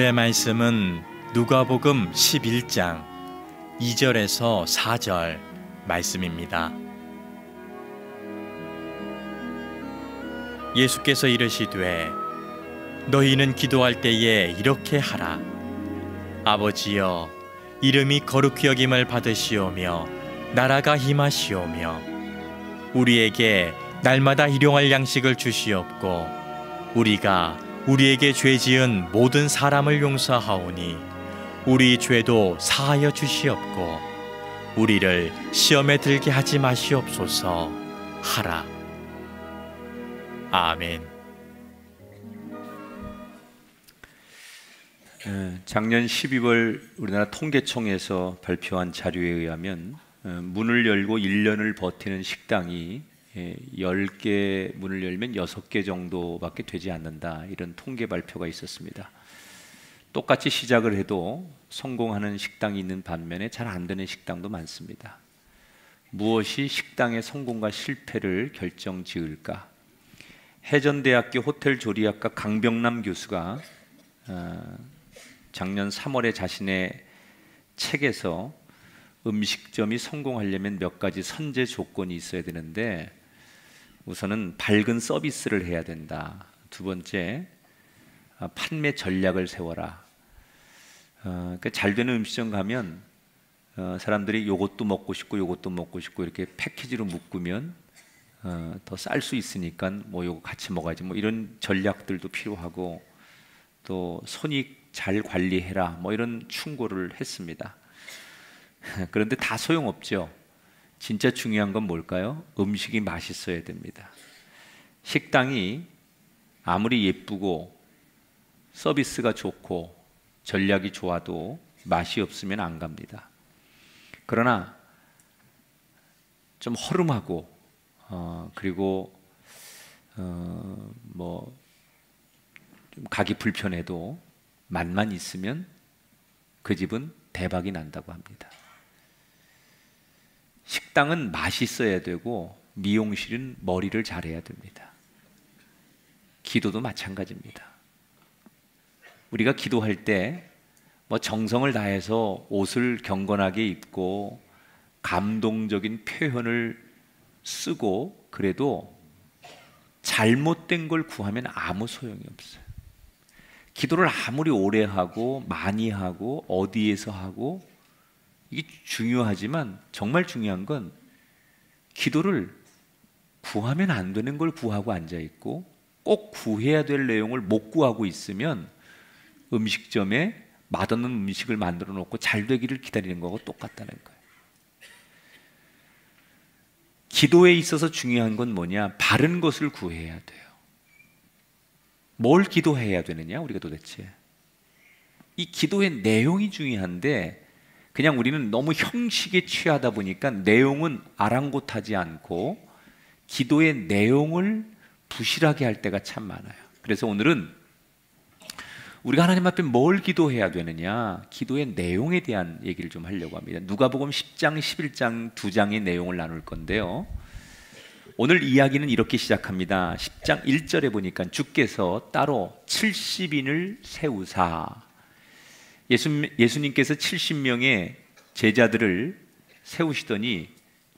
오늘의 말씀은 누가복음 11장 2절에서 4절 말씀입니다. 예수께서 이르시되 너희는 기도할 때에 이렇게 하라. 아버지여, 이름이 거룩히 여김을 받으시오며 나라가 임하시오며 우리에게 날마다 일용할 양식을 주시옵고 우리가 우리에게 죄 지은 모든 사람을 용서하오니 우리 죄도 사하여 주시옵고 우리를 시험에 들게 하지 마시옵소서 하라. 아멘. 작년 12월 우리나라 통계청에서 발표한 자료에 의하면 문을 열고 1년을 버티는 식당이 10개 문을 열면 6개 정도밖에 되지 않는다, 이런 통계 발표가 있었습니다. 똑같이 시작을 해도 성공하는 식당이 있는 반면에 잘 안 되는 식당도 많습니다. 무엇이 식당의 성공과 실패를 결정지을까? 해전대학교 호텔조리학과 강병남 교수가 작년 3월에 자신의 책에서 음식점이 성공하려면 몇 가지 선제 조건이 있어야 되는데, 우선은 밝은 서비스를 해야 된다. 두 번째, 판매 전략을 세워라. 그러니까 잘 되는 음식점 가면 사람들이 요것도 먹고 싶고 요것도 먹고 싶고 이렇게 패키지로 묶으면 더 쌀 수 있으니까 뭐 요거 같이 먹어야지, 뭐 이런 전략들도 필요하고, 또 손익 잘 관리해라, 뭐 이런 충고를 했습니다. 그런데 다 소용없죠. 진짜 중요한 건 뭘까요? 음식이 맛있어야 됩니다. 식당이 아무리 예쁘고 서비스가 좋고 전략이 좋아도 맛이 없으면 안 갑니다. 그러나 좀 허름하고 그리고 뭐 좀 가기 불편해도 맛만 있으면 그 집은 대박이 난다고 합니다. 식당은 맛있어야 되고 미용실은 머리를 잘해야 됩니다. 기도도 마찬가지입니다. 우리가 기도할 때 뭐 정성을 다해서 옷을 경건하게 입고 감동적인 표현을 쓰고 그래도 잘못된 걸 구하면 아무 소용이 없어요. 기도를 아무리 오래 하고 많이 하고 어디에서 하고 이게 중요하지만, 정말 중요한 건 기도를 구하면 안 되는 걸 구하고 앉아있고 꼭 구해야 될 내용을 못 구하고 있으면 음식점에 맛없는 음식을 만들어 놓고 잘 되기를 기다리는 거하고 똑같다는 거예요. 기도에 있어서 중요한 건 뭐냐? 바른 것을 구해야 돼요. 뭘 기도해야 되느냐 우리가 도대체? 이 기도의 내용이 중요한데 그냥 우리는 너무 형식에 취하다 보니까 내용은 아랑곳하지 않고 기도의 내용을 부실하게 할 때가 참 많아요. 그래서 오늘은 우리가 하나님 앞에 뭘 기도해야 되느냐, 기도의 내용에 대한 얘기를 좀 하려고 합니다. 누가복음 10장, 11장 두 장의 내용을 나눌 건데요, 오늘 이야기는 이렇게 시작합니다. 10장 1절에 보니까 주께서 따로 70인을 세우사, 예수님께서 70명의 제자들을 세우시더니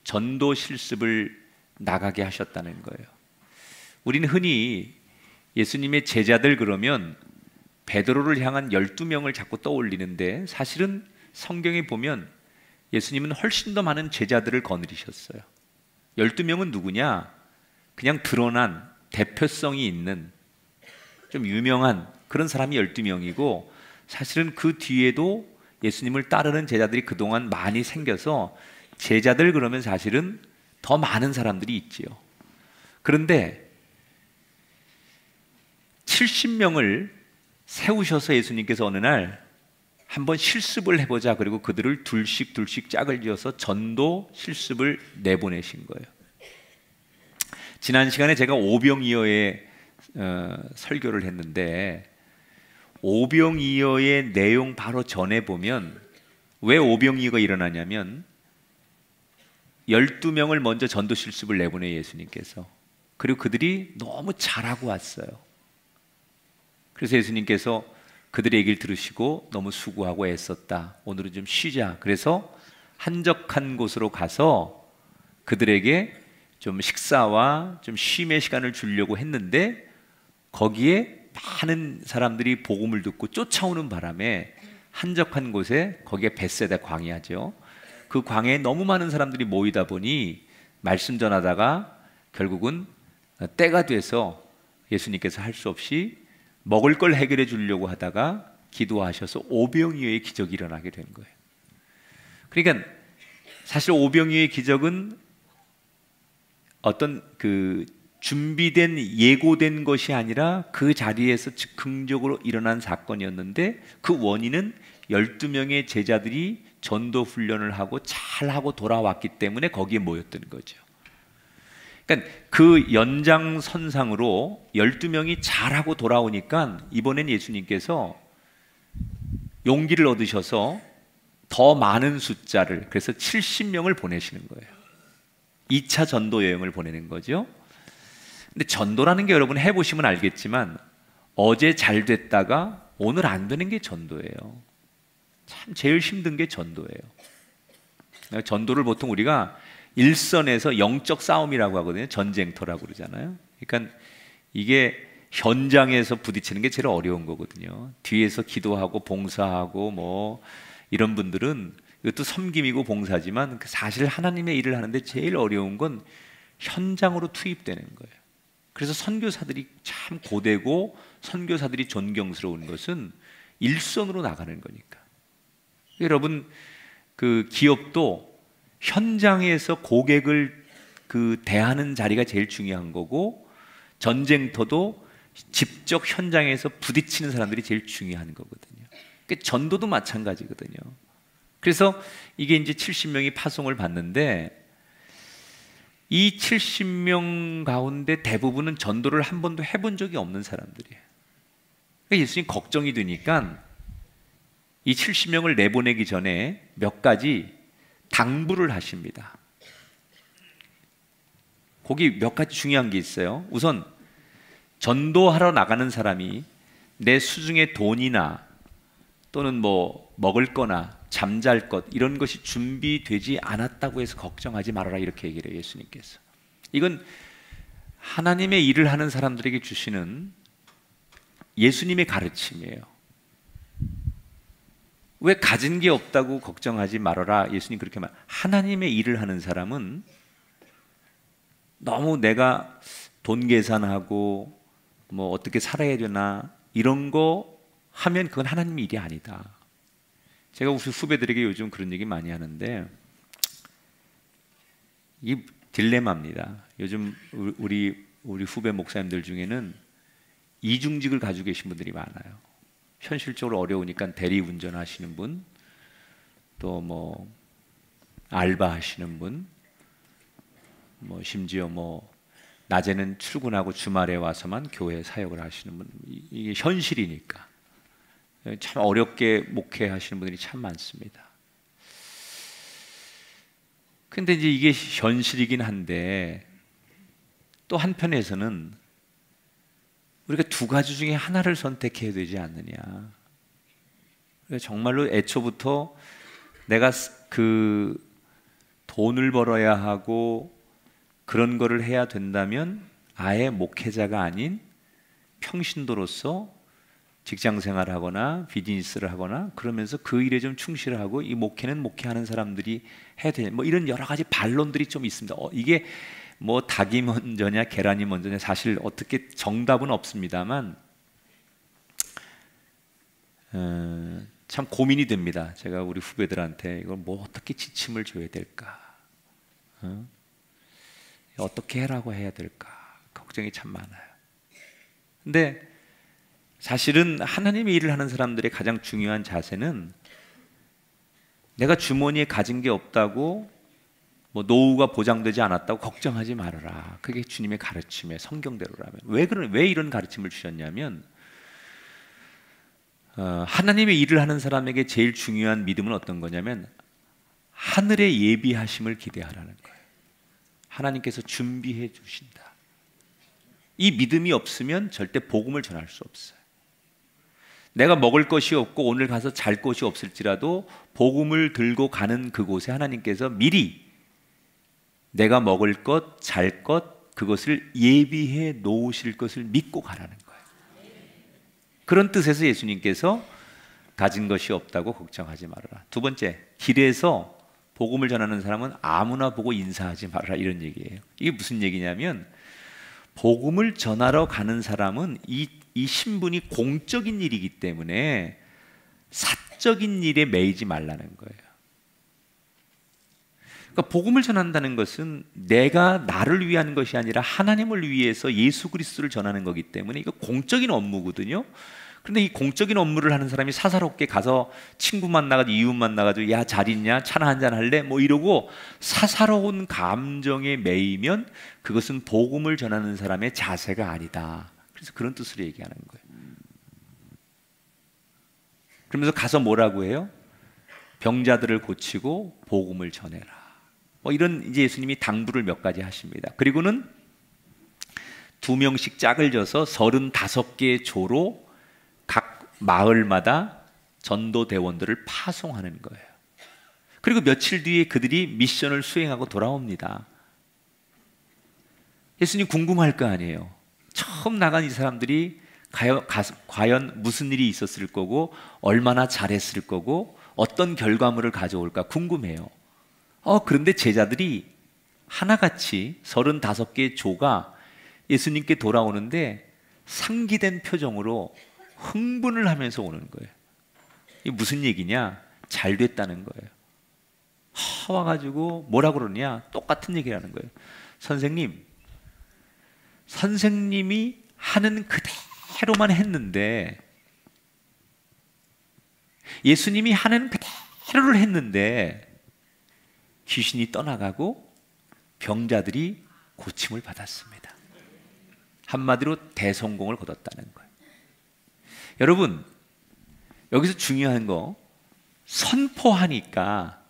전도 실습을 나가게 하셨다는 거예요. 우리는 흔히 예수님의 제자들 그러면 베드로를 향한 12명을 자꾸 떠올리는데, 사실은 성경에 보면 예수님은 훨씬 더 많은 제자들을 거느리셨어요. 12명은 누구냐? 그냥 드러난 대표성이 있는 좀 유명한 그런 사람이 12명이고, 사실은 그 뒤에도 예수님을 따르는 제자들이 그동안 많이 생겨서 제자들 그러면 사실은 더 많은 사람들이 있지요. 그런데 70명을 세우셔서 예수님께서 어느 날 한번 실습을 해보자, 그리고 그들을 둘씩 짝을 지어서 전도 실습을 내보내신 거예요. 지난 시간에 제가 오병이어의 설교를 했는데, 오병이어의 내용 바로 전에 보면 왜 오병이어가 일어나냐면 12명을 먼저 전도 실습을 내보내 예수님께서. 그리고 그들이 너무 잘하고 왔어요. 그래서 예수님께서 그들의 얘기를 들으시고 너무 수고하고 애썼다. 오늘은 좀 쉬자. 그래서 한적한 곳으로 가서 그들에게 좀 식사와 좀 쉼의 시간을 주려고 했는데 거기에 많은 사람들이 복음을 듣고 쫓아오는 바람에 한적한 곳에, 거기에 벳세다 광야죠. 그 광야에 너무 많은 사람들이 모이다 보니 말씀 전하다가 결국은 때가 돼서 예수님께서 할 수 없이 먹을 걸 해결해 주려고 하다가 기도하셔서 오병이어의 기적이 일어나게 된 거예요. 그러니까 사실 오병이어의 기적은 어떤 그 준비된, 예고된 것이 아니라 그 자리에서 즉흥적으로 일어난 사건이었는데, 그 원인은 12명의 제자들이 전도 훈련을 하고 잘하고 돌아왔기 때문에 거기에 모였던 거죠. 그러니까 그 연장선상으로 12명이 잘하고 돌아오니까 이번엔 예수님께서 용기를 얻으셔서 더 많은 숫자를, 그래서 70명을 보내시는 거예요. 2차 전도 여행을 보내는 거죠. 근데 전도라는 게 여러분 해보시면 알겠지만 어제 잘 됐다가 오늘 안 되는 게 전도예요. 참 제일 힘든 게 전도예요. 전도를 보통 우리가 일선에서 영적 싸움이라고 하거든요. 전쟁터라고 그러잖아요. 그러니까 이게 현장에서 부딪히는 게 제일 어려운 거거든요. 뒤에서 기도하고 봉사하고 뭐 이런 분들은 이것도 섬김이고 봉사지만 사실 하나님의 일을 하는데 제일 어려운 건 현장으로 투입되는 거예요. 그래서 선교사들이 참 고되고 선교사들이 존경스러운 것은 일선으로 나가는 거니까. 여러분, 그 기업도 현장에서 고객을 그 대하는 자리가 제일 중요한 거고, 전쟁터도 직접 현장에서 부딪히는 사람들이 제일 중요한 거거든요. 그러니까 전도도 마찬가지거든요. 그래서 이게 이제 70명이 파송을 받는데, 이 70명 가운데 대부분은 전도를 한 번도 해본 적이 없는 사람들이에요. 그러니까 예수님 걱정이 되니까 이 70명을 내보내기 전에 몇 가지 당부를 하십니다. 거기 몇 가지 중요한 게 있어요. 우선 전도하러 나가는 사람이 내 수중에 돈이나 또는 뭐 먹을 거나 잠잘 것 이런 것이 준비되지 않았다고 해서 걱정하지 말아라, 이렇게 얘기를 해요, 예수님께서. 이건 하나님의 일을 하는 사람들에게 주시는 예수님의 가르침이에요. 왜 가진 게 없다고 걱정하지 말아라, 예수님 그렇게 말. 하나님의 일을 하는 사람은 너무 내가 돈 계산하고 뭐 어떻게 살아야 되나 이런 거 하면 그건 하나님의 일이 아니다. 제가 우리 후배들에게 요즘 그런 얘기 많이 하는데, 이 딜레마입니다. 요즘 우리 후배 목사님들 중에는 이중직을 가지고 계신 분들이 많아요. 현실적으로 어려우니까 대리 운전하시는 분, 또 뭐 알바 하시는 분, 뭐 심지어 뭐 낮에는 출근하고 주말에 와서만 교회 사역을 하시는 분. 이게 현실이니까 참 어렵게 목회하시는 분들이 참 많습니다. 근데 이제 이게 현실이긴 한데, 또 한편에서는 우리가 두 가지 중에 하나를 선택해야 되지 않느냐. 정말로 애초부터 내가 그 돈을 벌어야 하고 그런 거를 해야 된다면 아예 목회자가 아닌 평신도로서 직장 생활을 하거나 비즈니스를 하거나 그러면서 그 일에 좀 충실하고, 이 목회는 목회하는 사람들이 해야 돼. 뭐 이런 여러 가지 반론들이 좀 있습니다. 이게 뭐 닭이 먼저냐 계란이 먼저냐, 사실 어떻게 정답은 없습니다만 참 고민이 됩니다. 제가 우리 후배들한테 이걸 뭐 어떻게 지침을 줘야 될까, 어떻게 해라고 해야 될까 걱정이 참 많아요. 근데 사실은 하나님의 일을 하는 사람들의 가장 중요한 자세는, 내가 주머니에 가진 게 없다고 뭐 노후가 보장되지 않았다고 걱정하지 말아라. 그게 주님의 가르침의 성경대로라면. 왜 이런 가르침을 주셨냐면, 하나님의 일을 하는 사람에게 제일 중요한 믿음은 어떤 거냐면 하늘의 예비하심을 기대하라는 거예요. 하나님께서 준비해 주신다. 이 믿음이 없으면 절대 복음을 전할 수 없어요. 내가 먹을 것이 없고 오늘 가서 잘 곳이 없을지라도 복음을 들고 가는 그곳에 하나님께서 미리 내가 먹을 것, 잘 것, 그것을 예비해 놓으실 것을 믿고 가라는 거예요. 그런 뜻에서 예수님께서 가진 것이 없다고 걱정하지 말아라. 두 번째, 길에서 복음을 전하는 사람은 아무나 보고 인사하지 말아라, 이런 얘기예요. 이게 무슨 얘기냐면 복음을 전하러 가는 사람은 이 신분이 공적인 일이기 때문에 사적인 일에 매이지 말라는 거예요. 그러니까 복음을 전한다는 것은 내가 나를 위한 것이 아니라 하나님을 위해서 예수 그리스도를 전하는 거기 때문에 이거 공적인 업무거든요. 그런데 이 공적인 업무를 하는 사람이 사사롭게 가서 친구 만나가지고 이웃 만나가지고 야 잘 있냐? 차나 한잔 할래? 뭐 이러고 사사로운 감정에 매이면 그것은 복음을 전하는 사람의 자세가 아니다. 그래서 그런 뜻으로 얘기하는 거예요. 그러면서 가서 뭐라고 해요? 병자들을 고치고 복음을 전해라. 뭐 이런 이제 예수님이 당부를 몇 가지 하십니다. 그리고는 2명씩 짝을 져서 35개의 조로 각 마을마다 전도대원들을 파송하는 거예요. 그리고 며칠 뒤에 그들이 미션을 수행하고 돌아옵니다. 예수님 궁금할 거 아니에요. 처음 나간 이 사람들이 과연 무슨 일이 있었을 거고 얼마나 잘했을 거고 어떤 결과물을 가져올까 궁금해요. 그런데 제자들이 하나같이 35개의 조가 예수님께 돌아오는데 상기된 표정으로 흥분을 하면서 오는 거예요. 이게 무슨 얘기냐? 잘 됐다는 거예요. 와가지고 뭐라 그러냐? 똑같은 얘기를 하는 거예요. 선생님이 하는 그대로만 했는데, 예수님이 하는 그대로를 했는데 귀신이 떠나가고 병자들이 고침을 받았습니다. 한마디로 대성공을 거뒀다는 거예요. 여러분, 여기서 중요한 거, 선포하니까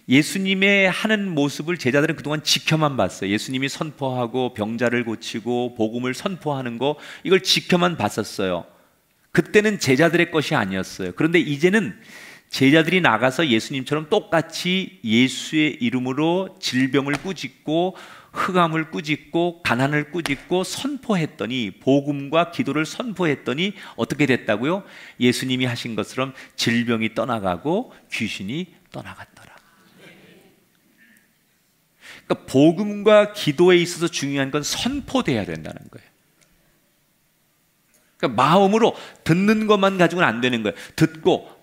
예수님의 하는 모습을 제자들은 그동안 지켜만 봤어요. 예수님이 선포하고 병자를 고치고 복음을 선포하는 거, 이걸 지켜만 봤었어요. 그때는 제자들의 것이 아니었어요. 그런데 이제는 제자들이 나가서 예수님처럼 똑같이 예수의 이름으로 질병을 꾸짖고 흑암을 꾸짖고 가난을 꾸짖고 선포했더니, 복음과 기도를 선포했더니 어떻게 됐다고요? 예수님이 하신 것처럼 질병이 떠나가고 귀신이 떠나갔더라. 그러니까 복음과 기도에 있어서 중요한 건 선포돼야 된다는 거예요. 그러니까 마음으로 듣는 것만 가지고는 안 되는 거예요. 듣고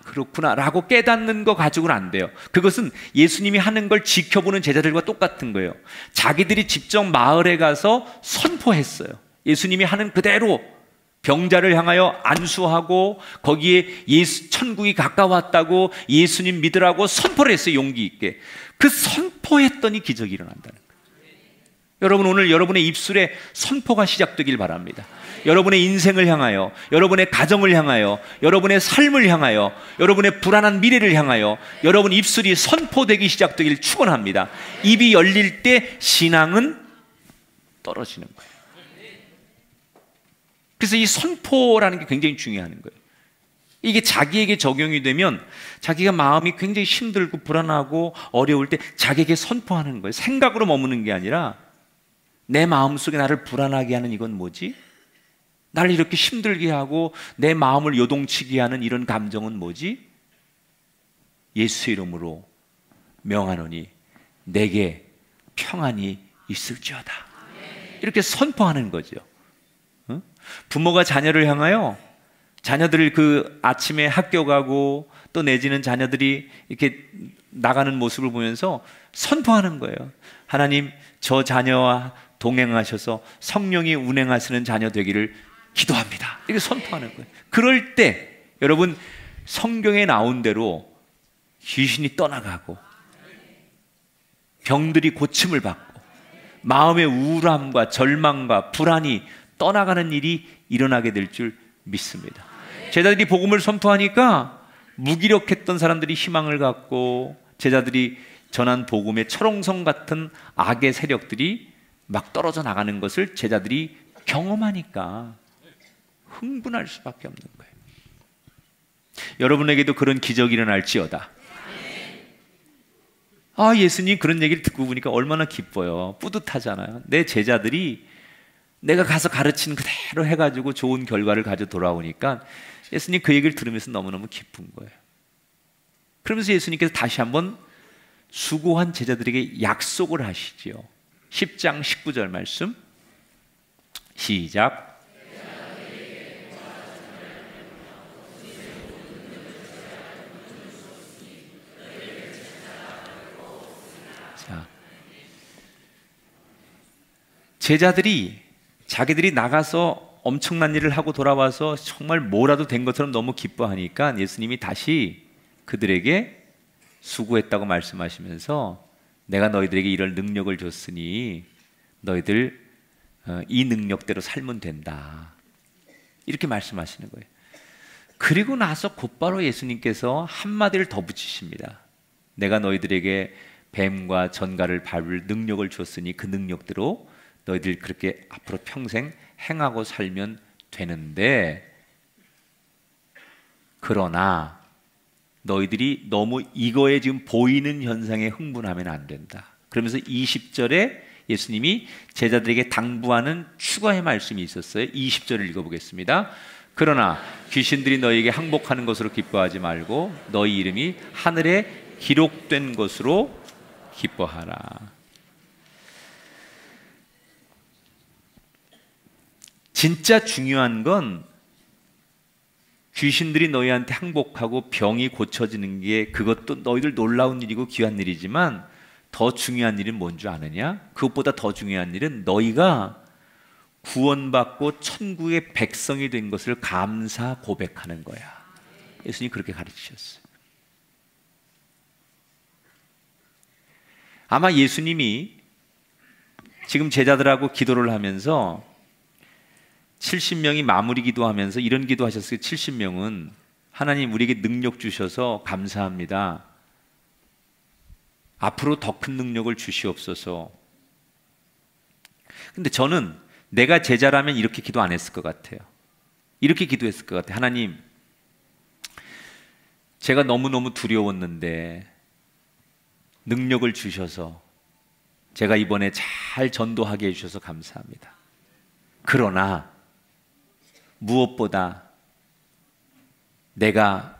그렇구나 라고 깨닫는 거 가지고는 안 돼요. 그것은 예수님이 하는 걸 지켜보는 제자들과 똑같은 거예요. 자기들이 직접 마을에 가서 선포했어요. 예수님이 하는 그대로 병자를 향하여 안수하고 거기에 천국이 가까웠다고 예수님 믿으라고 선포를 했어요. 용기 있게. 그 선포했더니 기적이 일어난다는 거예요. 여러분, 오늘 여러분의 입술에 선포가 시작되길 바랍니다. 여러분의 인생을 향하여, 여러분의 가정을 향하여, 여러분의 삶을 향하여, 여러분의 불안한 미래를 향하여 여러분 입술이 선포되기 시작되길 축원합니다. 입이 열릴 때 신앙은 떨어지는 거예요. 그래서 이 선포라는 게 굉장히 중요한 거예요. 이게 자기에게 적용이 되면 자기가 마음이 굉장히 힘들고 불안하고 어려울 때 자기에게 선포하는 거예요. 생각으로 머무는 게 아니라 내 마음속에 나를 불안하게 하는 이건 뭐지? 나를 이렇게 힘들게 하고 내 마음을 요동치게 하는 이런 감정은 뭐지? 예수 이름으로 명하노니 내게 평안이 있을지어다. 이렇게 선포하는 거죠. 부모가 자녀를 향하여 자녀들을 그 아침에 학교 가고 또 내지는 자녀들이 이렇게 나가는 모습을 보면서 선포하는 거예요. 하나님, 저 자녀와 동행하셔서 성령이 운행하시는 자녀 되기를 기도합니다. 이렇게 선포하는 거예요. 그럴 때 여러분, 성경에 나온 대로 귀신이 떠나가고 병들이 고침을 받고 마음의 우울함과 절망과 불안이 떠나가는 일이 일어나게 될 줄 믿습니다. 제자들이 복음을 선포하니까 무기력했던 사람들이 희망을 갖고 제자들이 전한 복음의 철옹성 같은 악의 세력들이 막 떨어져 나가는 것을 제자들이 경험하니까 흥분할 수밖에 없는 거예요. 여러분에게도 그런 기적이 일어날지어다. 예수님 그런 얘기를 듣고 보니까 얼마나 기뻐요. 뿌듯하잖아요. 내 제자들이 내가 가서 가르친 그대로 해가지고 좋은 결과를 가져 돌아오니까 예수님 그 얘기를 들으면서 너무너무 기쁜 거예요. 그러면서 예수님께서 다시 한번 수고한 제자들에게 약속을 하시지요. 10장 19절 말씀 시작. 자, 제자들이 자기들이 나가서 엄청난 일을 하고 돌아와서 정말 뭐라도 된 것처럼 너무 기뻐하니까 예수님이 다시 그들에게 수고했다고 말씀하시면서 내가 너희들에게 이럴 능력을 줬으니 너희들 이 능력대로 살면 된다, 이렇게 말씀하시는 거예요. 그리고 나서 곧바로 예수님께서 한마디를 더 붙이십니다. 내가 너희들에게 뱀과 전갈을 밟을 능력을 줬으니 그 능력대로 너희들 그렇게 앞으로 평생 행하고 살면 되는데, 그러나 너희들이 너무 이거에 지금 보이는 현상에 흥분하면 안 된다. 그러면서 20절에 예수님이 제자들에게 당부하는 추가의 말씀이 있었어요. 20절을 읽어보겠습니다. 그러나 귀신들이 너희에게 항복하는 것으로 기뻐하지 말고 너희 이름이 하늘에 기록된 것으로 기뻐하라. 진짜 중요한 건 귀신들이 너희한테 항복하고 병이 고쳐지는 게 그것도 너희들 놀라운 일이고 귀한 일이지만 더 중요한 일은 뭔 줄 아느냐? 그것보다 더 중요한 일은 너희가 구원받고 천국의 백성이 된 것을 감사 고백하는 거야. 예수님이 그렇게 가르치셨어요. 아마 예수님이 지금 제자들하고 기도를 하면서 70명이 마무리 기도하면서 이런 기도하셨어요. 70명은 하나님 우리에게 능력 주셔서 감사합니다. 앞으로 더 큰 능력을 주시옵소서. 근데 저는 내가 제자라면 이렇게 기도 안 했을 것 같아요. 이렇게 기도했을 것 같아요. 하나님, 제가 너무너무 두려웠는데 능력을 주셔서 제가 이번에 잘 전도하게 해주셔서 감사합니다. 그러나 무엇보다 내가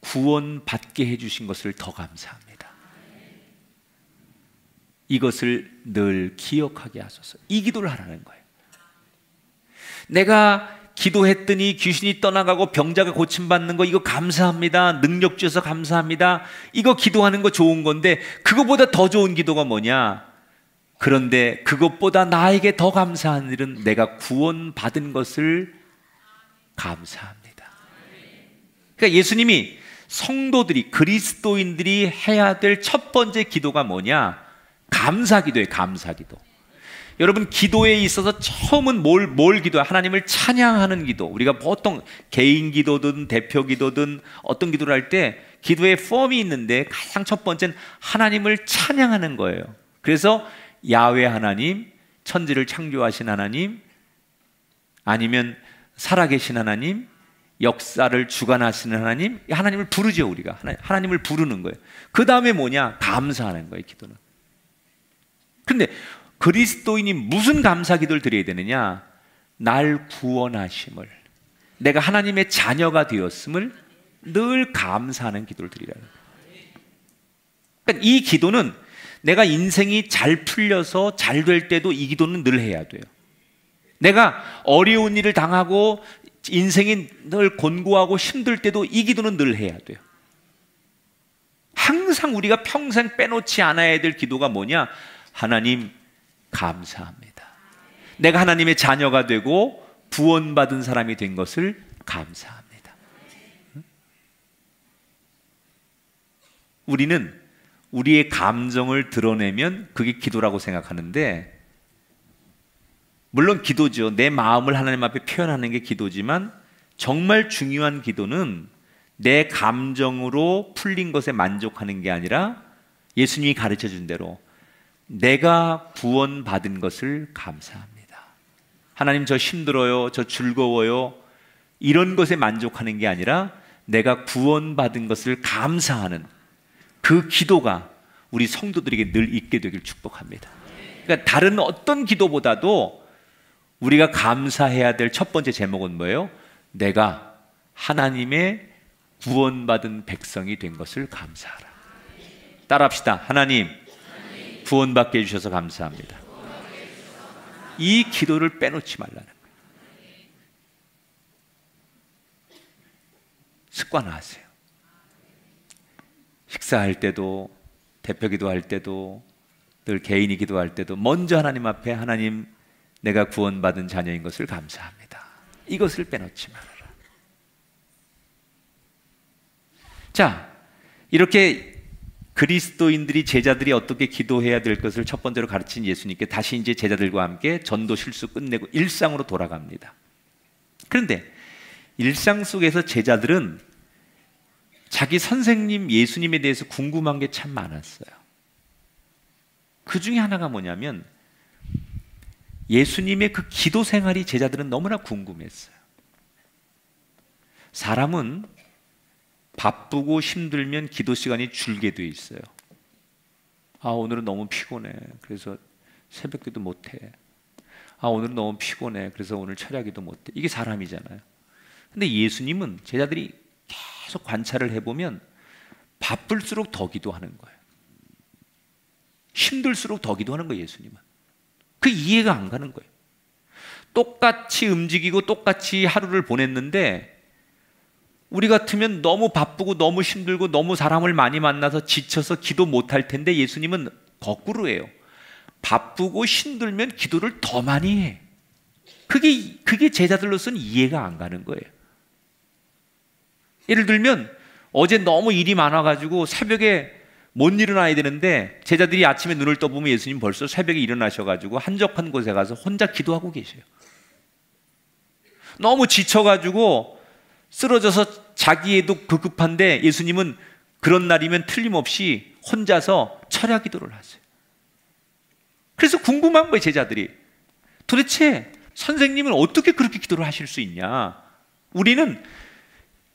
구원받게 해주신 것을 더 감사합니다. 이것을 늘 기억하게 하소서. 이 기도를 하라는 거예요. 내가 기도했더니 귀신이 떠나가고 병자가 고침받는 거 이거 감사합니다. 능력 주셔서 감사합니다. 이거 기도하는 거 좋은 건데 그거보다 더 좋은 기도가 뭐냐? 그런데 그것보다 나에게 더 감사한 일은 내가 구원받은 것을 감사합니다. 그러니까 예수님이 성도들이 그리스도인들이 해야 될 첫 번째 기도가 뭐냐? 감사기도예요. 감사기도. 여러분 기도에 있어서 처음은 뭘 기도해요? 하나님을 찬양하는 기도. 우리가 보통 개인 기도든 대표 기도든 어떤 기도를 할 때 기도의 폼이 있는데 가장 첫 번째는 하나님을 찬양하는 거예요. 그래서 야훼 하나님, 천지를 창조하신 하나님, 아니면 살아계신 하나님, 역사를 주관하시는 하나님, 하나님을 부르죠. 우리가 하나님을 부르는 거예요. 그 다음에 뭐냐? 감사하는 거예요. 기도는. 근데 그리스도인이 무슨 감사 기도를 드려야 되느냐? 날 구원하심을, 내가 하나님의 자녀가 되었음을 늘 감사하는 기도를 드리라는 거예요. 그러니까 이 기도는 내가 인생이 잘 풀려서 잘 될 때도 이 기도는 늘 해야 돼요. 내가 어려운 일을 당하고 인생이 늘 곤고하고 힘들 때도 이 기도는 늘 해야 돼요. 항상 우리가 평생 빼놓지 않아야 될 기도가 뭐냐? 하나님 감사합니다. 내가 하나님의 자녀가 되고 구원받은 사람이 된 것을 감사합니다. 우리는 우리의 감정을 드러내면 그게 기도라고 생각하는데, 물론 기도죠. 내 마음을 하나님 앞에 표현하는 게 기도지만 정말 중요한 기도는 내 감정으로 풀린 것에 만족하는 게 아니라 예수님이 가르쳐 준 대로 내가 구원받은 것을 감사합니다. 하나님 저 힘들어요, 저 즐거워요, 이런 것에 만족하는 게 아니라 내가 구원받은 것을 감사하는 그 기도가 우리 성도들에게 늘 있게 되길 축복합니다. 그러니까 다른 어떤 기도보다도 우리가 감사해야 될 첫 번째 제목은 뭐예요? 내가 하나님의 구원받은 백성이 된 것을 감사하라. 따라합시다. 하나님, 구원받게 해주셔서 감사합니다. 이 기도를 빼놓지 말라는 거예요. 습관화하세요. 식사할 때도, 대표 기도할 때도, 늘 개인이 기도할 때도 먼저 하나님 앞에 하나님, 내가 구원받은 자녀인 것을 감사합니다. 이것을 빼놓지 말아라. 자, 이렇게 그리스도인들이, 제자들이 어떻게 기도해야 될 것을 첫 번째로 가르친 예수님께 다시 이제 제자들과 함께 전도 실수 끝내고 일상으로 돌아갑니다. 그런데 일상 속에서 제자들은 자기 선생님 예수님에 대해서 궁금한 게 참 많았어요. 그 중에 하나가 뭐냐면 예수님의 그 기도 생활이 제자들은 너무나 궁금했어요. 사람은 바쁘고 힘들면 기도 시간이 줄게 돼 있어요. 아, 오늘은 너무 피곤해. 그래서 새벽 기도 못해. 아, 오늘은 너무 피곤해. 그래서 오늘 철야기도 못해. 이게 사람이잖아요. 근데 예수님은 제자들이 계속 관찰을 해보면 바쁠수록 더 기도하는 거예요. 힘들수록 더 기도하는 거예요, 예수님은. 그 이해가 안 가는 거예요. 똑같이 움직이고 똑같이 하루를 보냈는데 우리 같으면 너무 바쁘고 너무 힘들고 너무 사람을 많이 만나서 지쳐서 기도 못할 텐데 예수님은 거꾸로예요. 바쁘고 힘들면 기도를 더 많이 해. 그게 제자들로서는 이해가 안 가는 거예요. 예를 들면 어제 너무 일이 많아가지고 새벽에 못 일어나야 되는데 제자들이 아침에 눈을 떠보면 예수님 벌써 새벽에 일어나셔가지고 한적한 곳에 가서 혼자 기도하고 계셔요. 너무 지쳐가지고 쓰러져서 자기에도 급급한데 예수님은 그런 날이면 틀림없이 혼자서 철야 기도를 하세요. 그래서 궁금한 거예요, 제자들이. 도대체 선생님은 어떻게 그렇게 기도를 하실 수 있냐? 우리는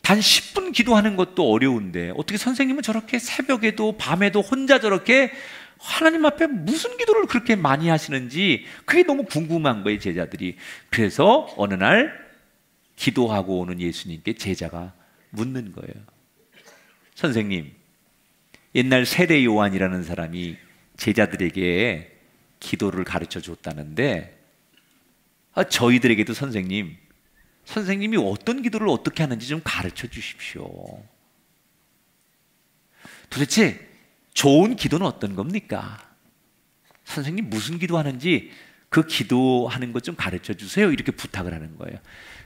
단 10분 기도하는 것도 어려운데 어떻게 선생님은 저렇게 새벽에도 밤에도 혼자 저렇게 하나님 앞에 무슨 기도를 그렇게 많이 하시는지 그게 너무 궁금한 거예요, 제자들이. 그래서 어느 날 기도하고 오는 예수님께 제자가 묻는 거예요. 선생님, 옛날 세례 요한이라는 사람이 제자들에게 기도를 가르쳐 줬다는데 저희들에게도 선생님이 어떤 기도를 어떻게 하는지 좀 가르쳐 주십시오. 도대체 좋은 기도는 어떤 겁니까? 선생님 무슨 기도하는지 그 기도하는 것 좀 가르쳐 주세요. 이렇게 부탁을 하는 거예요.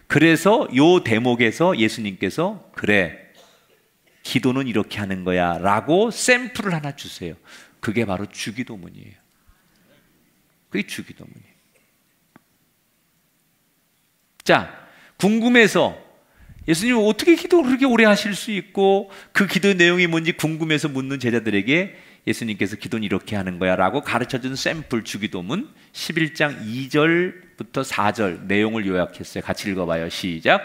그래서 요 대목에서 예수님께서 그래, 기도는 이렇게 하는 거야 라고 샘플을 하나 주세요. 그게 바로 주기도문이에요. 그게 주기도문이에요. 자, 궁금해서 예수님은 어떻게 기도를 그렇게 오래 하실 수 있고 그 기도 내용이 뭔지 궁금해서 묻는 제자들에게 예수님께서 기도는 이렇게 하는 거야 라고 가르쳐준 샘플 주기도문 11장 2절부터 4절 내용을 요약했어요. 같이 읽어봐요. 시작.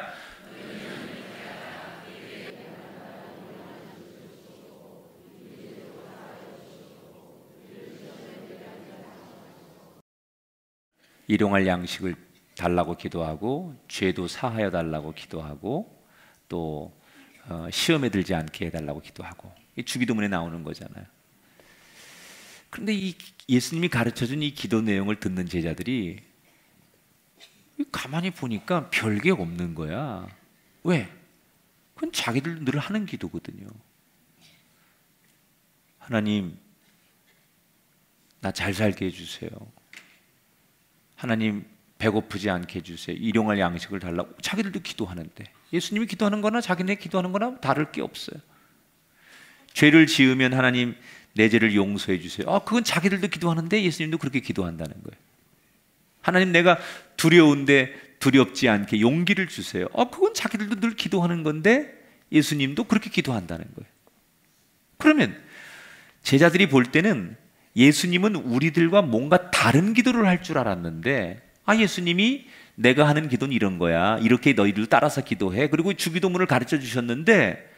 일용할 양식을 달라고 기도하고 죄도 사하여 달라고 기도하고 또 시험에 들지 않게 해달라고 기도하고 이 주기도문에 나오는 거잖아요. 그런데 이 예수님이 가르쳐준 이 기도 내용을 듣는 제자들이 가만히 보니까 별게 없는 거야. 왜? 그건 자기들 늘 하는 기도거든요. 하나님, 나 잘 살게 해주세요. 하나님, 배고프지 않게 해주세요. 일용할 양식을 달라고. 자기들도 기도하는데 예수님이 기도하는 거나 자기네 기도하는 거나 다를 게 없어요. 죄를 지으면 하나님 내 죄를 용서해 주세요. 그건 자기들도 기도하는데 예수님도 그렇게 기도한다는 거예요. 하나님, 내가 두려운데 두렵지 않게 용기를 주세요. 그건 자기들도 늘 기도하는 건데 예수님도 그렇게 기도한다는 거예요. 그러면 제자들이 볼 때는 예수님은 우리들과 뭔가 다른 기도를 할 줄 알았는데 예수님이 내가 하는 기도는 이런 거야. 이렇게 너희들 따라서 기도해. 그리고 주기도문을 가르쳐 주셨는데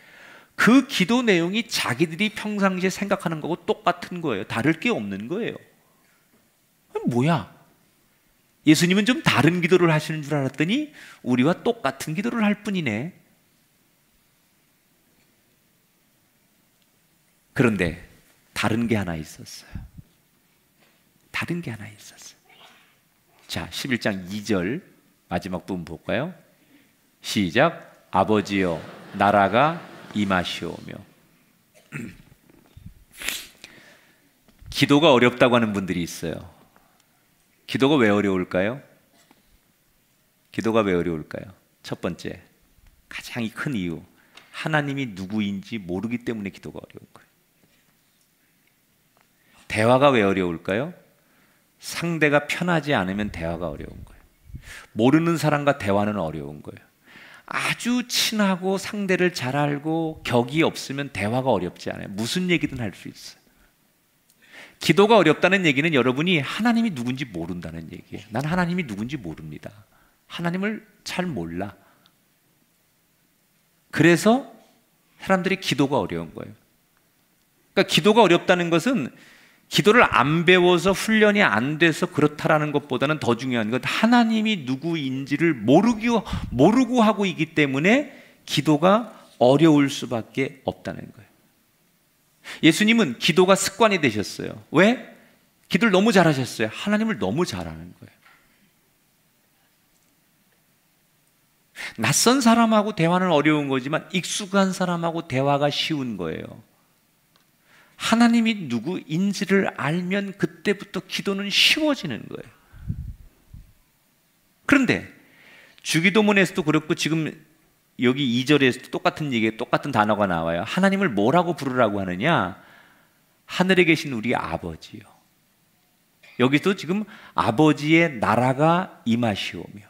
그 기도 내용이 자기들이 평상시에 생각하는 거고 똑같은 거예요. 다를 게 없는 거예요. 뭐야? 예수님은 좀 다른 기도를 하시는 줄 알았더니 우리와 똑같은 기도를 할 뿐이네. 그런데 다른 게 하나 있었어요. 다른 게 하나 있었어요. 자, 11장 2절 마지막 부분 볼까요? 시작. 아버지여 나라가 임하시오며. 기도가 어렵다고 하는 분들이 있어요. 기도가 왜 어려울까요? 기도가 왜 어려울까요? 첫 번째, 가장 큰 이유, 하나님이 누구인지 모르기 때문에 기도가 어려운 거예요. 대화가 왜 어려울까요? 상대가 편하지 않으면 대화가 어려운 거예요. 모르는 사람과 대화는 어려운 거예요. 아주 친하고 상대를 잘 알고 격이 없으면 대화가 어렵지 않아요. 무슨 얘기든 할 수 있어요. 기도가 어렵다는 얘기는 여러분이 하나님이 누군지 모른다는 얘기예요. 난 하나님이 누군지 모릅니다. 하나님을 잘 몰라. 그래서 사람들이 기도가 어려운 거예요. 그러니까 기도가 어렵다는 것은 기도를 안 배워서 훈련이 안 돼서 그렇다라는 것보다는 더 중요한 건 하나님이 누구인지를 모르고 하고 있기 때문에 기도가 어려울 수밖에 없다는 거예요. 예수님은 기도가 습관이 되셨어요. 왜? 기도를 너무 잘하셨어요. 하나님을 너무 잘하는 거예요. 낯선 사람하고 대화는 어려운 거지만 익숙한 사람하고 대화가 쉬운 거예요. 하나님이 누구인지를 알면 그때부터 기도는 쉬워지는 거예요. 그런데 주기도문에서도 그렇고 지금 여기 2절에서도 똑같은 얘기, 똑같은 단어가 나와요. 하나님을 뭐라고 부르라고 하느냐? 하늘에 계신 우리 아버지요. 여기도 지금 아버지의 나라가 임하시오며.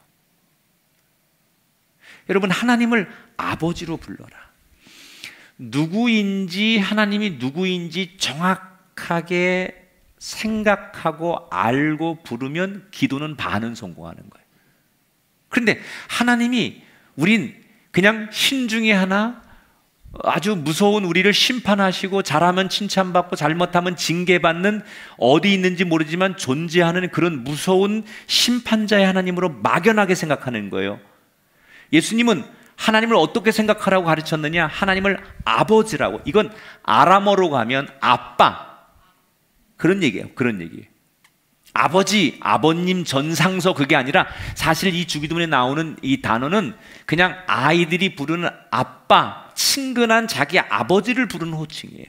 여러분, 하나님을 아버지로 불러라. 누구인지, 하나님이 누구인지 정확하게 생각하고 알고 부르면 기도는 반은 성공하는 거예요. 그런데 하나님이 우린 그냥 신 중에 하나, 아주 무서운 우리를 심판하시고 잘하면 칭찬받고 잘못하면 징계받는, 어디 있는지 모르지만 존재하는 그런 무서운 심판자의 하나님으로 막연하게 생각하는 거예요. 예수님은 하나님을 어떻게 생각하라고 가르쳤느냐? 하나님을 아버지라고. 이건 아람어로 가면 아빠, 그런 얘기예요. 그런 얘기예요. 아버지, 아버님, 전상서, 그게 아니라 사실 이 주기도문에 나오는 이 단어는 그냥 아이들이 부르는 아빠, 친근한 자기 아버지를 부르는 호칭이에요.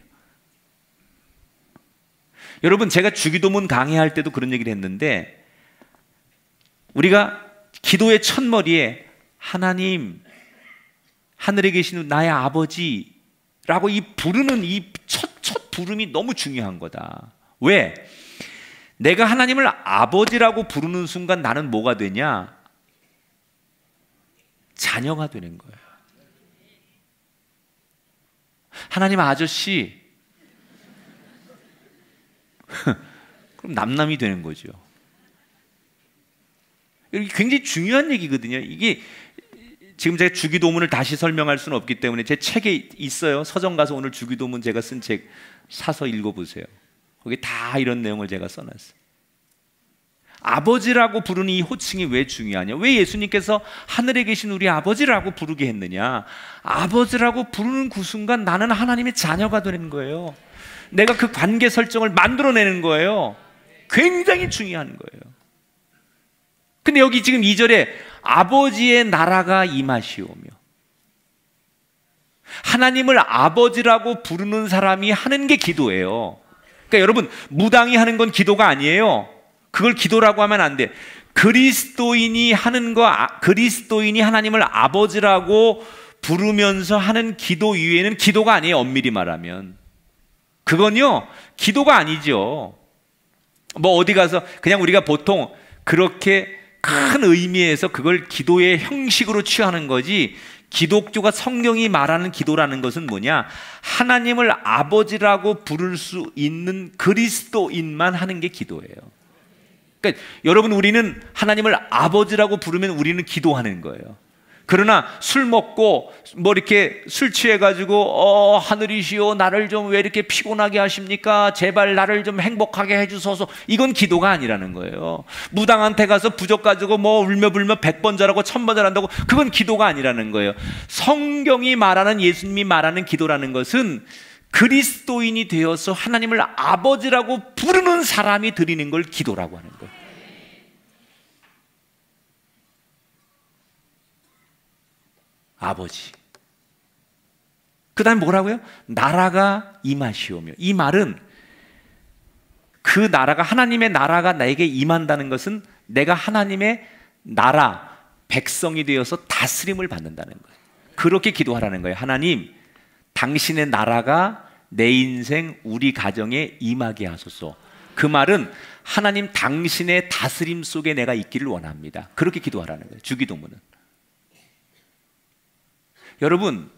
여러분, 제가 주기도문 강의할 때도 그런 얘기를 했는데, 우리가 기도의 첫머리에 하나님, 하늘에 계신 나의 아버지라고 이 부르는 이 첫 부름이 너무 중요한 거다. 왜? 내가 하나님을 아버지라고 부르는 순간 나는 뭐가 되냐? 자녀가 되는 거예요. 하나님 아저씨, 그럼 남남이 되는 거죠. 이게 굉장히 중요한 얘기거든요. 이게 지금 제가 주기도문을 다시 설명할 수는 없기 때문에 제 책에 있어요. 서점 가서 오늘 주기도문 제가 쓴 책 사서 읽어보세요. 거기 다 이런 내용을 제가 써놨어요. 아버지라고 부르는 이 호칭이 왜 중요하냐? 왜 예수님께서 하늘에 계신 우리 아버지라고 부르게 했느냐? 아버지라고 부르는 그 순간 나는 하나님의 자녀가 되는 거예요. 내가 그 관계 설정을 만들어내는 거예요. 굉장히 중요한 거예요. 근데 여기 지금 2절에 아버지의 나라가 임하시오며, 하나님을 아버지라고 부르는 사람이 하는 게 기도예요. 그러니까 여러분, 무당이 하는 건 기도가 아니에요. 그걸 기도라고 하면 안 돼. 그리스도인이 하는 거, 그리스도인이 하나님을 아버지라고 부르면서 하는 기도 위에는 기도가 아니에요. 엄밀히 말하면 그건요 기도가 아니죠. 뭐 어디 가서 그냥 우리가 보통 그렇게 큰 의미에서 그걸 기도의 형식으로 취하는 거지, 기독교가 성경이 말하는 기도라는 것은 뭐냐? 하나님을 아버지라고 부를 수 있는 그리스도인만 하는 게 기도예요. 그러니까 여러분, 우리는 하나님을 아버지라고 부르면 우리는 기도하는 거예요. 그러나 술 먹고 뭐 이렇게 술 취해가지고 하늘이시여 나를 좀 왜 이렇게 피곤하게 하십니까? 제발 나를 좀 행복하게 해주소서. 이건 기도가 아니라는 거예요. 무당한테 가서 부적 가지고 뭐 울며 불며 100번 잘하고 1000번 잘한다고, 그건 기도가 아니라는 거예요. 성경이 말하는, 예수님이 말하는 기도라는 것은 그리스도인이 되어서 하나님을 아버지라고 부르는 사람이 드리는 걸 기도라고 하는 거예요. 아버지. 그 다음에 뭐라고요? 나라가 임하시오며. 이 말은 그 나라가, 하나님의 나라가 나에게 임한다는 것은 내가 하나님의 나라, 백성이 되어서 다스림을 받는다는 거예요. 그렇게 기도하라는 거예요. 하나님, 당신의 나라가 내 인생, 우리 가정에 임하게 하소서. 그 말은 하나님 당신의 다스림 속에 내가 있기를 원합니다. 그렇게 기도하라는 거예요. 주기도문은. 여러분,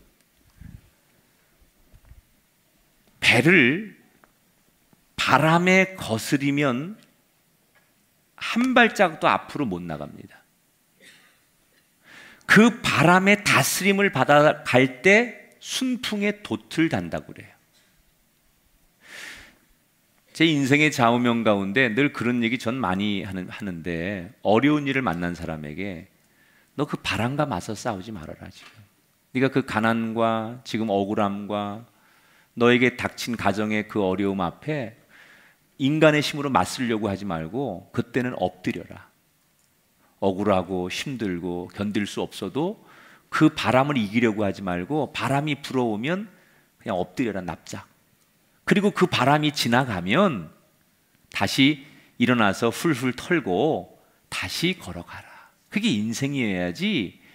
배를 바람에 거스리면 한 발짝도 앞으로 못 나갑니다. 그 바람의 다스림을 받아갈 때 순풍에 돛을 단다고 그래요. 제 인생의 좌우명 가운데 늘 그런 얘기 전 많이 하는데, 어려운 일을 만난 사람에게 너 그 바람과 맞서 싸우지 말아라. 지금 네가 그 가난과 지금 억울함과 너에게 닥친 가정의 그 어려움 앞에 인간의 힘으로 맞서려고 하지 말고 그때는 엎드려라. 억울하고 힘들고 견딜 수 없어도 그 바람을 이기려고 하지 말고 바람이 불어오면 그냥 엎드려라, 납작. 그리고 그 바람이 지나가면 다시 일어나서 훌훌 털고 다시 걸어가라. 그게 인생이어야지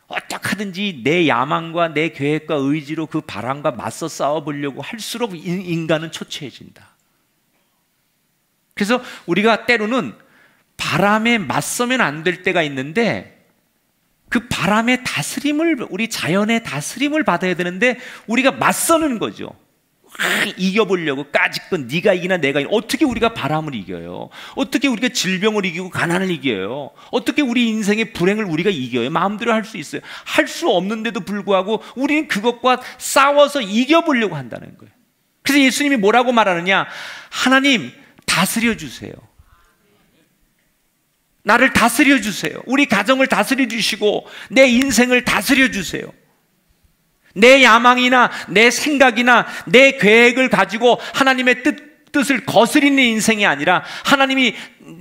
어떻게 하든지 내 야망과 내 계획과 의지로 그 바람과 맞서 싸워보려고 할수록 인간은 초췌해진다. 그래서 우리가 때로는 바람에 맞서면 안 될 때가 있는데, 그 바람의 다스림을, 우리 자연의 다스림을 받아야 되는데 우리가 맞서는 거죠. 이겨보려고 까짓건 네가 이기나 내가 이기나. 어떻게 우리가 바람을 이겨요? 어떻게 우리가 질병을 이기고 가난을 이겨요? 어떻게 우리 인생의 불행을 우리가 이겨요? 마음대로 할 수 있어요? 할 수 없는데도 불구하고 우리는 그것과 싸워서 이겨보려고 한다는 거예요. 그래서 예수님이 뭐라고 말하느냐? 하나님 다스려 주세요. 나를 다스려 주세요. 우리 가정을 다스려 주시고 내 인생을 다스려 주세요. 내 야망이나 내 생각이나 내 계획을 가지고 하나님의 뜻을 거스리는 인생이 아니라, 하나님이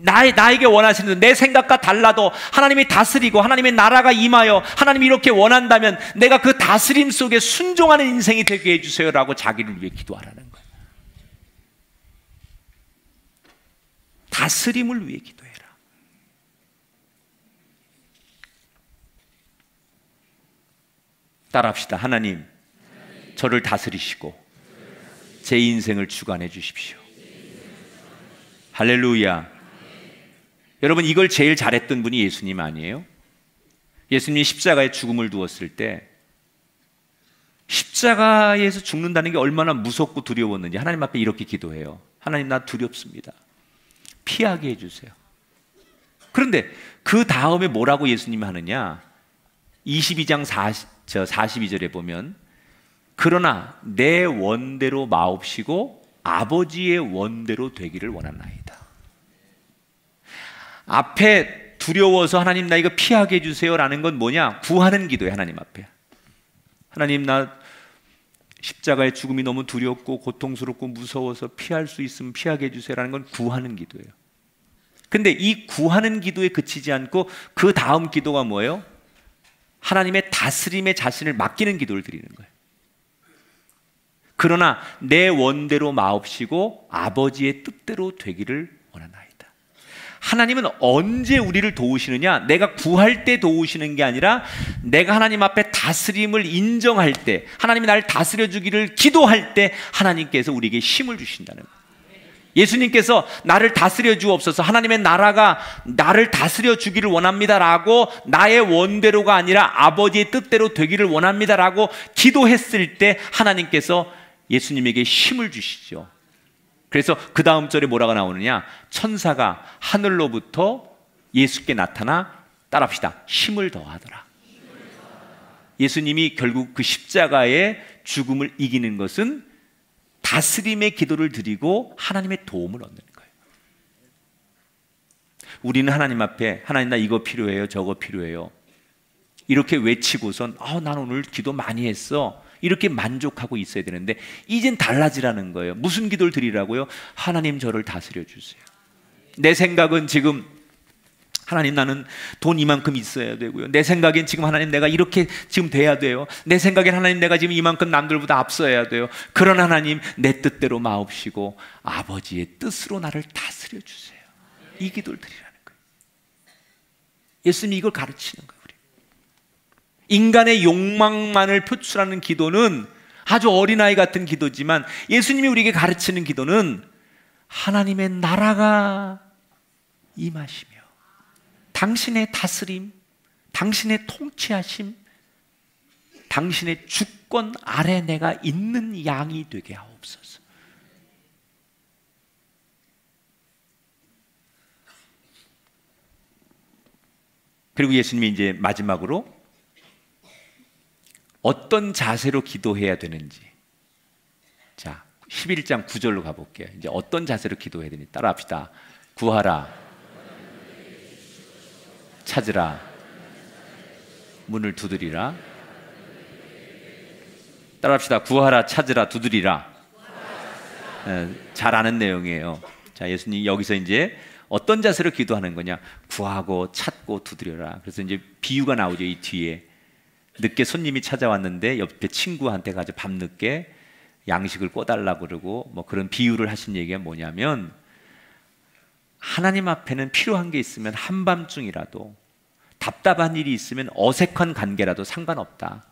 나에게 원하시는 내 생각과 달라도 하나님이 다스리고 하나님의 나라가 임하여 하나님이 이렇게 원한다면 내가 그 다스림 속에 순종하는 인생이 되게 해주세요라고 자기를 위해 기도하라는 거예요. 다스림을 위해 기도해라. 따라합시다. 하나님, 저를 다스리시고 제 인생을 주관해 주십시오. 할렐루야. 여러분, 이걸 제일 잘했던 분이 예수님 아니에요? 예수님이 십자가에 죽음을 두었을 때 십자가에서 죽는다는 게 얼마나 무섭고 두려웠는지 하나님 앞에 이렇게 기도해요. 하나님, 나 두렵습니다. 피하게 해주세요. 그런데 그 다음에 뭐라고 예수님이 하느냐? 22장 42절에 보면, 그러나 내 원대로 마옵시고 아버지의 원대로 되기를 원하나이다. 앞에 두려워서 하나님 나 이거 피하게 해주세요 라는 건 뭐냐? 구하는 기도예요. 하나님 앞에. 하나님, 나 십자가의 죽음이 너무 두렵고 고통스럽고 무서워서 피할 수 있으면 피하게 해주세요 라는 건 구하는 기도예요. 근데 이 구하는 기도에 그치지 않고 그 다음 기도가 뭐예요? 하나님의 다스림에 자신을 맡기는 기도를 드리는 거예요. 그러나 내 원대로 마옵시고 아버지의 뜻대로 되기를 원하나이다. 하나님은 언제 우리를 도우시느냐? 내가 구할 때 도우시는 게 아니라 내가 하나님 앞에 다스림을 인정할 때, 하나님이 나를 다스려 주기를 기도할 때 하나님께서 우리에게 힘을 주신다는 거예요. 예수님께서 나를 다스려 주옵소서, 하나님의 나라가 나를 다스려 주기를 원합니다라고, 나의 원대로가 아니라 아버지의 뜻대로 되기를 원합니다라고 기도했을 때 하나님께서 예수님에게 힘을 주시죠. 그래서 그 다음 절에 뭐라고 나오느냐? 천사가 하늘로부터 예수께 나타나 따라합시다. 힘을 더하더라. 예수님이 결국 그 십자가의 죽음을 이기는 것은 다스림의 기도를 드리고 하나님의 도움을 얻는 거예요. 우리는 하나님 앞에 하나님 나 이거 필요해요, 저거 필요해요, 이렇게 외치고선 난 오늘 기도 많이 했어, 이렇게 만족하고 있어야 되는데 이젠 달라지라는 거예요. 무슨 기도를 드리라고요? 하나님 저를 다스려 주세요. 내 생각은 지금 하나님 나는 돈 이만큼 있어야 되고요. 내 생각엔 지금 하나님 내가 이렇게 지금 돼야 돼요. 내 생각엔 하나님 내가 지금 이만큼 남들보다 앞서야 돼요. 그런 하나님 내 뜻대로 마옵시고 아버지의 뜻으로 나를 다스려 주세요. 이 기도를 드리라는 거예요. 예수님이 이걸 가르치는 거예요. 우리. 인간의 욕망만을 표출하는 기도는 아주 어린아이 같은 기도지만 예수님이 우리에게 가르치는 기도는 하나님의 나라가 임하시며 당신의 다스림, 당신의 통치하심, 당신의 주권 아래 내가 있는 양이 되게 하옵소서. 그리고 예수님이 이제 마지막으로 어떤 자세로 기도해야 되는지, 자 11장 9절로 가볼게요. 이제 어떤 자세로 기도해야 되는지 따라합시다. 구하라, 찾으라, 문을 두드리라. 따라합시다. 구하라, 찾으라, 두드리라. 잘 아는 내용이에요. 자, 예수님 여기서 이제 어떤 자세로 기도하는 거냐? 구하고 찾고 두드려라. 그래서 이제 비유가 나오죠. 이 뒤에 늦게 손님이 찾아왔는데 옆에 친구한테 가서 밤늦게 양식을 꿔달라고 그러고 뭐 그런 비유를 하신 얘기가 뭐냐면, 하나님 앞에는 필요한 게 있으면 한밤중이라도, 답답한 일이 있으면 어색한 관계라도 상관없다.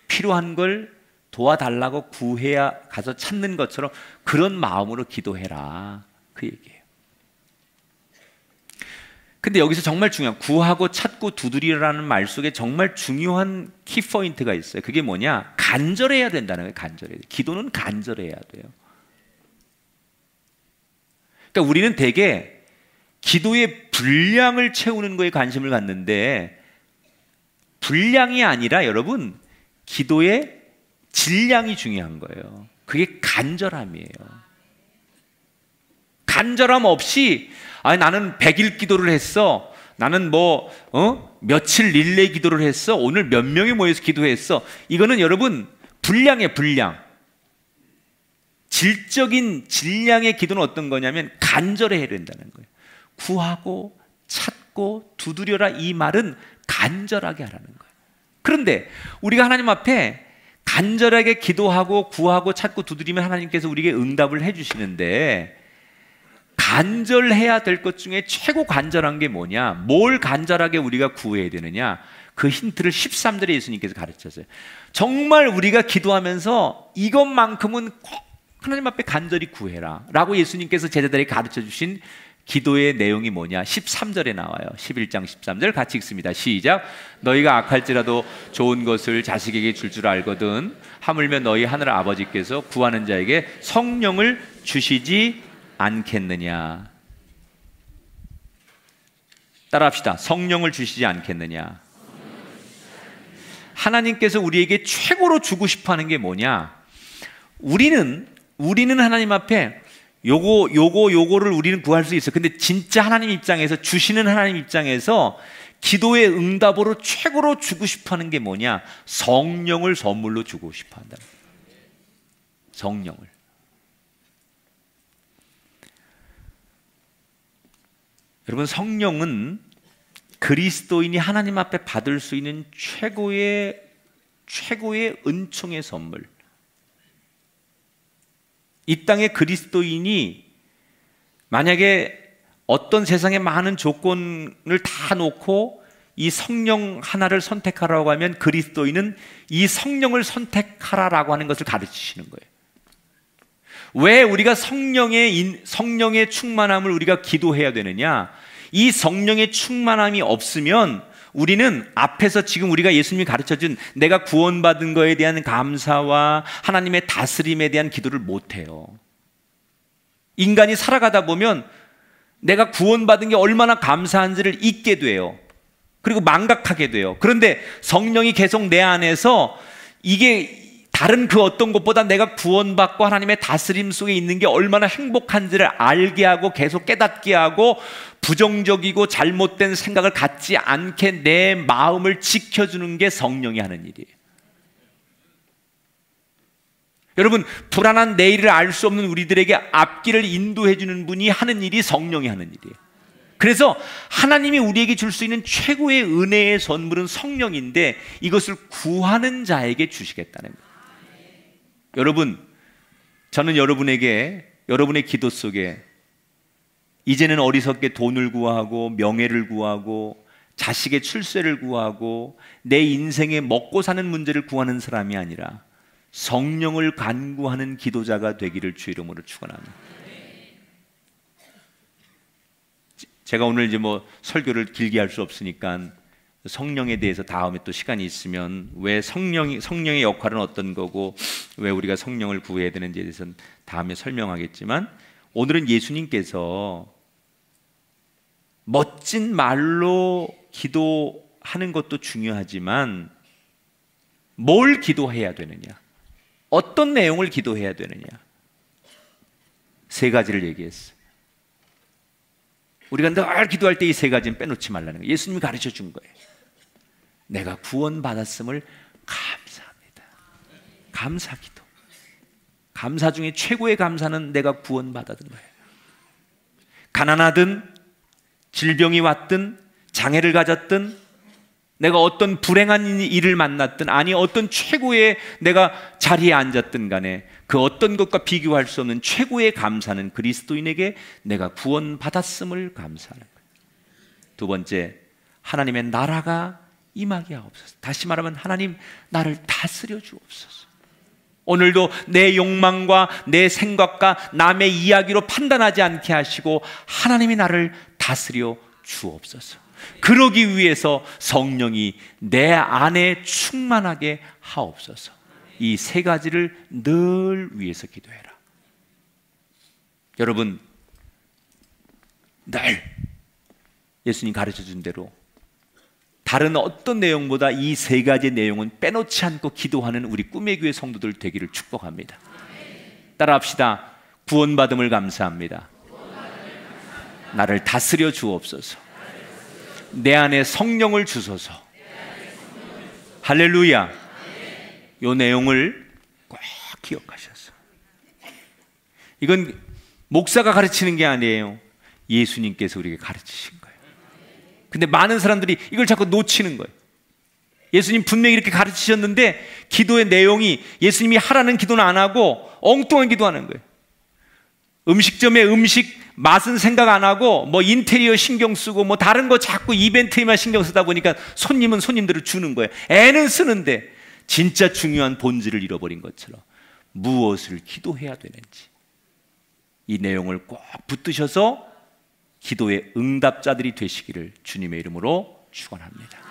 필요한 걸 도와달라고 구해야 가서 찾는 것처럼 그런 마음으로 기도해라, 그 얘기예요. 근데 여기서 정말 중요한, 구하고 찾고 두드리라는 말 속에 정말 중요한 키포인트가 있어요. 그게 뭐냐? 간절해야 된다는 거예요. 간절해야 돼요. 기도는 간절해야 돼요. 그러니까 우리는 되게 기도의 분량을 채우는 거에 관심을 갖는데, 분량이 아니라 여러분 기도의 질량이 중요한 거예요. 그게 간절함이에요. 간절함 없이 나는 100일 기도를 했어, 나는 며칠 릴레이 기도를 했어, 오늘 몇 명이 모여서 기도했어, 이거는 여러분 분량이에요. 분량. 질적인 질량의 기도는 어떤 거냐면 간절해야 된다는 거예요. 구하고 찾고 두드려라, 이 말은 간절하게 하라는 거예요. 그런데 우리가 하나님 앞에 간절하게 기도하고 구하고 찾고 두드리면 하나님께서 우리에게 응답을 해주시는데, 간절해야 될 것 중에 최고 간절한 게 뭐냐? 뭘 간절하게 우리가 구해야 되느냐? 그 힌트를 13절에 예수님께서 가르쳤어요. 정말 우리가 기도하면서 이것만큼은 꼭 하나님 앞에 간절히 구해라 라고 예수님께서 제자들에게 가르쳐 주신 기도의 내용이 뭐냐? 13절에 나와요. 11장 13절 같이 읽습니다. 시작. 너희가 악할지라도 좋은 것을 자식에게 줄 줄 알거든 하물며 너희 하늘 아버지께서 구하는 자에게 성령을 주시지 않겠느냐. 따라합시다. 성령을 주시지 않겠느냐. 하나님께서 우리에게 최고로 주고 싶어하는 게 뭐냐? 우리는 하나님 앞에 요거를 우리는 구할 수 있어요. 근데 진짜 하나님 입장에서, 주시는 하나님 입장에서 기도의 응답으로 최고로 주고 싶어하는 게 뭐냐? 성령을 선물로 주고 싶어한다. 성령을. 여러분, 성령은 그리스도인이 하나님 앞에 받을 수 있는 최고의 은총의 선물. 이 땅의 그리스도인이 만약에 어떤 세상의 많은 조건을 다 놓고 이 성령 하나를 선택하라고 하면 그리스도인은 이 성령을 선택하라라고 하는 것을 가르치시는 거예요. 왜 우리가 성령의 충만함을 우리가 기도해야 되느냐? 이 성령의 충만함이 없으면 우리는 앞에서 지금 우리가 예수님이 가르쳐준 내가 구원받은 거에 대한 감사와 하나님의 다스림에 대한 기도를 못해요. 인간이 살아가다 보면 내가 구원받은 게 얼마나 감사한지를 잊게 돼요. 그리고 망각하게 돼요. 그런데 성령이 계속 내 안에서 이게 다른 그 어떤 것보다 내가 구원받고 하나님의 다스림 속에 있는 게 얼마나 행복한지를 알게 하고 계속 깨닫게 하고 부정적이고 잘못된 생각을 갖지 않게 내 마음을 지켜주는 게 성령이 하는 일이에요. 여러분, 불안한 내일을 알 수 없는 우리들에게 앞길을 인도해 주는 분이 하는 일이 성령이 하는 일이에요. 그래서 하나님이 우리에게 줄 수 있는 최고의 은혜의 선물은 성령인데 이것을 구하는 자에게 주시겠다는 거예요. 여러분, 저는 여러분에게 여러분의 기도 속에 이제는 어리석게 돈을 구하고 명예를 구하고 자식의 출세를 구하고 내 인생에 먹고 사는 문제를 구하는 사람이 아니라 성령을 간구하는 기도자가 되기를 주 이름으로 축원합니다. 제가 오늘 이제 설교를 길게 할 수 없으니까 성령에 대해서 다음에 또 시간이 있으면 왜 성령의 역할은 어떤 거고 왜 우리가 성령을 구해야 되는지에 대해서는 다음에 설명하겠지만, 오늘은 예수님께서 멋진 말로 기도하는 것도 중요하지만 뭘 기도해야 되느냐, 어떤 내용을 기도해야 되느냐, 세 가지를 얘기했어요. 우리가 늘 기도할 때 이 세 가지는 빼놓지 말라는 거예요. 예수님이 가르쳐 준 거예요. 내가 구원받았음을 감사합니다. 감사기도. 감사 중에 최고의 감사는 내가 구원받았던 거예요. 가난하든 질병이 왔든 장애를 가졌든 내가 어떤 불행한 일을 만났든 아니 어떤 최고의 내가 자리에 앉았든 간에 그 어떤 것과 비교할 수 없는 최고의 감사는 그리스도인에게 내가 구원받았음을 감사하는 거예요. 두 번째, 하나님의 나라가 임하게 하옵소서. 다시 말하면 하나님 나를 다스려 주옵소서. 오늘도 내 욕망과 내 생각과 남의 이야기로 판단하지 않게 하시고 하나님이 나를 다스려 주옵소서. 그러기 위해서 성령이 내 안에 충만하게 하옵소서. 이 세 가지를 늘 위해서 기도해라. 여러분, 늘 예수님 가르쳐 준 대로 다른 어떤 내용보다 이 세 가지 내용은 빼놓지 않고 기도하는 우리 꿈의 교회 성도들 되기를 축복합니다. 따라합시다. 구원받음을 감사합니다. 나를 다스려 주옵소서. 내 안에 성령을 주소서. 할렐루야. 이 내용을 꼭 기억하셔서, 이건 목사가 가르치는 게 아니에요. 예수님께서 우리에게 가르치신 거예요. 근데 많은 사람들이 이걸 자꾸 놓치는 거예요. 예수님 분명히 이렇게 가르치셨는데 기도의 내용이 예수님이 하라는 기도는 안 하고 엉뚱한 기도하는 거예요. 음식점에 음식 맛은 생각 안 하고 인테리어 신경 쓰고 다른 거 자꾸 이벤트에만 신경 쓰다 보니까 손님은 손님대로 주는 거예요. 애는 쓰는데 진짜 중요한 본질을 잃어버린 것처럼 무엇을 기도해야 되는지 이 내용을 꼭 붙드셔서 기도의 응답자들이 되시기를 주님의 이름으로 축원합니다.